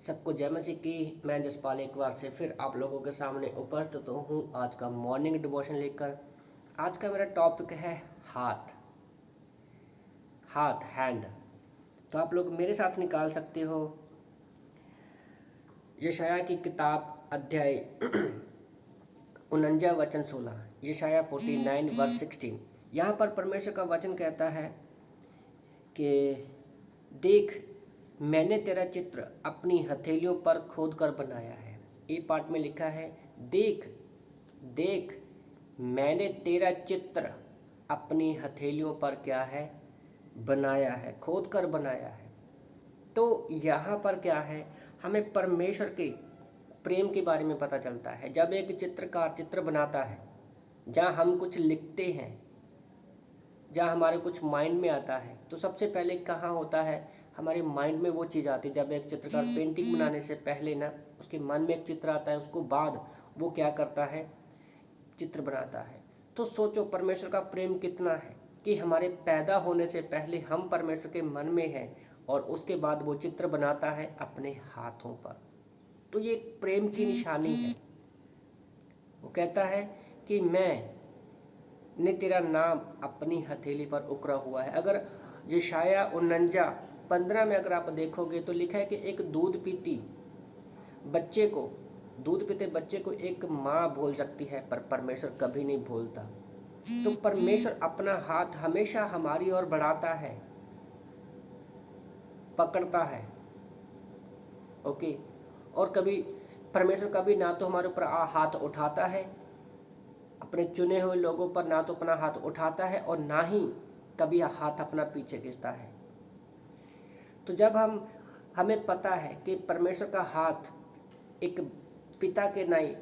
सबको जय मसीह की। मैं जसपाल एक बार से फिर आप लोगों के सामने उपस्थित हूँ आज का मॉर्निंग डिवोशन लेकर। आज का मेरा टॉपिक है हाथ। हाथ, हैंड। तो आप लोग मेरे साथ निकाल सकते हो यशाया की किताब अध्याय 49 वचन 16, यशाया 49 वर्स 16। यहाँ पर परमेश्वर का वचन कहता है कि देख, मैंने तेरा चित्र अपनी हथेलियों पर खोद कर बनाया है। ए पार्ट में लिखा है देख देख, मैंने तेरा चित्र अपनी हथेलियों पर क्या है, बनाया है, खोद कर बनाया है। तो यहाँ पर क्या है, हमें परमेश्वर के प्रेम के बारे में पता चलता है। जब एक चित्रकार चित्र बनाता है, जहाँ हम कुछ लिखते हैं, जहाँ हमारे कुछ माइंड में आता है, तो सबसे पहले कहाँ होता है, हमारे माइंड में वो चीज़ आती है। जब एक चित्रकार पेंटिंग बनाने से पहले ना उसके मन में एक चित्र आता है, उसको बाद वो क्या करता है, चित्र बनाता है। तो सोचो परमेश्वर का प्रेम कितना है कि हमारे पैदा होने से पहले हम परमेश्वर के मन में हैं और उसके बाद वो चित्र बनाता है अपने हाथों पर। तो ये एक प्रेम की निशानी है। वो कहता है कि मैंने तेरा नाम अपनी हथेली पर उकरा हुआ है। अगर यशाया 49:15 में अगर आप देखोगे तो लिखा है कि एक दूध पीते बच्चे को एक माँ भूल सकती है, पर परमेश्वर कभी नहीं भूलता। तो परमेश्वर अपना हाथ हमेशा हमारी ओर बढ़ाता है, पकड़ता है। ओके। और कभी परमेश्वर कभी ना तो हमारे ऊपर हाथ उठाता है, अपने चुने हुए लोगों पर ना तो अपना हाथ उठाता है और ना ही कभी हाथ अपना पीछे खींचता है। तो जब हमें पता है कि परमेश्वर का हाथ एक पिता के नाई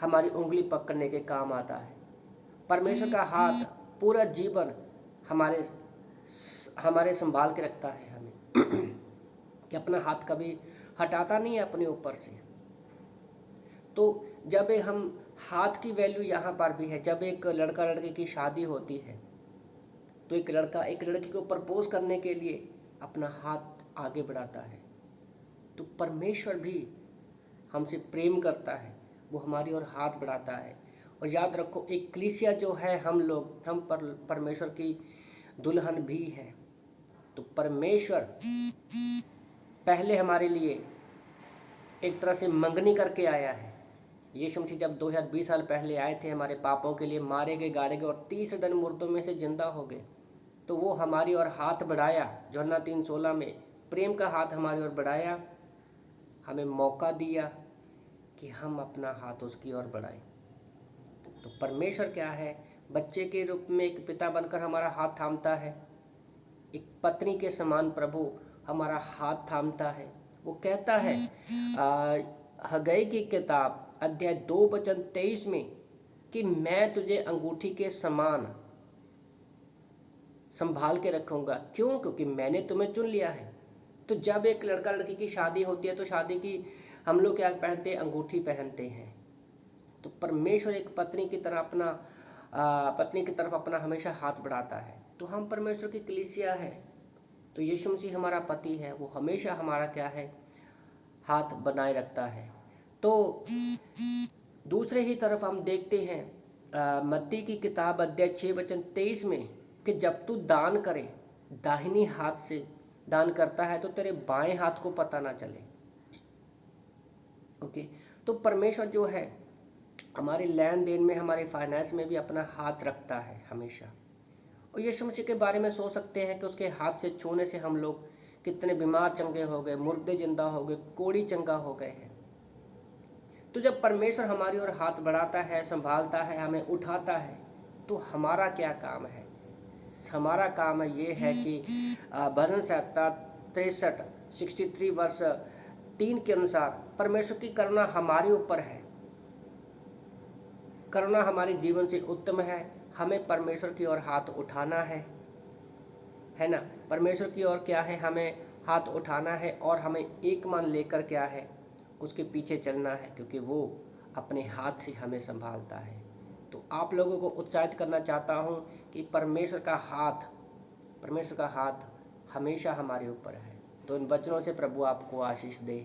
हमारी उंगली पकड़ने के काम आता है। परमेश्वर का हाथ पूरा जीवन हमारे संभाल के रखता है हमें कि अपना हाथ कभी हटाता नहीं है अपने ऊपर से। तो जब हम हाथ की वैल्यू यहाँ पर भी है। जब एक लड़का लड़की की शादी होती है तो एक लड़का एक लड़की को प्रपोज करने के लिए अपना हाथ आगे बढ़ाता है। तो परमेश्वर भी हमसे प्रेम करता है, वो हमारी ओर हाथ बढ़ाता है। और याद रखो, एक कलीसिया जो है, हम परमेश्वर की दुल्हन भी है। तो परमेश्वर पहले हमारे लिए एक तरह से मंगनी करके आया है। यीशु मसीह जब 2020 साल पहले आए थे, हमारे पापों के लिए मारे गए, गाड़े गए और 30 दिन मुर्दों में से जिंदा हो गए। तो वो हमारी ओर हाथ बढ़ाया। यूहन्ना 3:16 में प्रेम का हाथ हमारी ओर बढ़ाया, हमें मौका दिया कि हम अपना हाथ उसकी ओर बढ़ाएं। तो परमेश्वर क्या है, बच्चे के रूप में एक पिता बनकर हमारा हाथ थामता है। एक पत्नी के समान प्रभु हमारा हाथ थामता है। वो कहता है हग्गाई की किताब अध्याय 2 वचन 23 में कि मैं तुझे अंगूठी के समान संभाल के रखूंगा। क्यों? क्योंकि मैंने तुम्हें चुन लिया है। तो जब एक लड़का लड़की की शादी होती है तो शादी की हम लोग क्या पहनते हैं, अंगूठी पहनते हैं। तो परमेश्वर एक पत्नी की तरफ अपना हमेशा हाथ बढ़ाता है। तो हम परमेश्वर की कलीसिया है। तो यीशु मसीह हमारा पति है, वो हमेशा हमारा क्या है, हाथ बनाए रखता है। तो दूसरे ही तरफ हम देखते हैं मत्ती की किताब अध्याय 6 वचन 23 में कि जब तू दान करे, दाहिनी हाथ से दान करता है तो तेरे बाएं हाथ को पता ना चले। ओके। तो परमेश्वर जो है हमारे लेन देन में, हमारे फाइनेंस में भी अपना हाथ रखता है हमेशा। और यीशु मसीह के बारे में सोच सकते हैं कि उसके हाथ से छूने से हम लोग कितने बीमार चंगे हो गए, मुर्दे जिंदा हो गए, कोढ़ी चंगा हो गए हैं। तो जब परमेश्वर हमारी ओर हाथ बढ़ाता है, संभालता है, हमें उठाता है, तो हमारा क्या काम है? हमारा काम ये है कि भजन संहिता 63 वर्ष 3 के अनुसार परमेश्वर की करुणा हमारे ऊपर है। करुणा हमारे जीवन से उत्तम है। हमें परमेश्वर की ओर हाथ उठाना है ना। परमेश्वर की ओर क्या है, हमें हाथ उठाना है और हमें एक मन लेकर क्या है, उसके पीछे चलना है, क्योंकि वो अपने हाथ से हमें संभालता है। तो आप लोगों को उत्साहित करना चाहता हूँ कि परमेश्वर का हाथ हमेशा हमारे ऊपर है। तो इन वचनों से प्रभु आपको आशीष दे।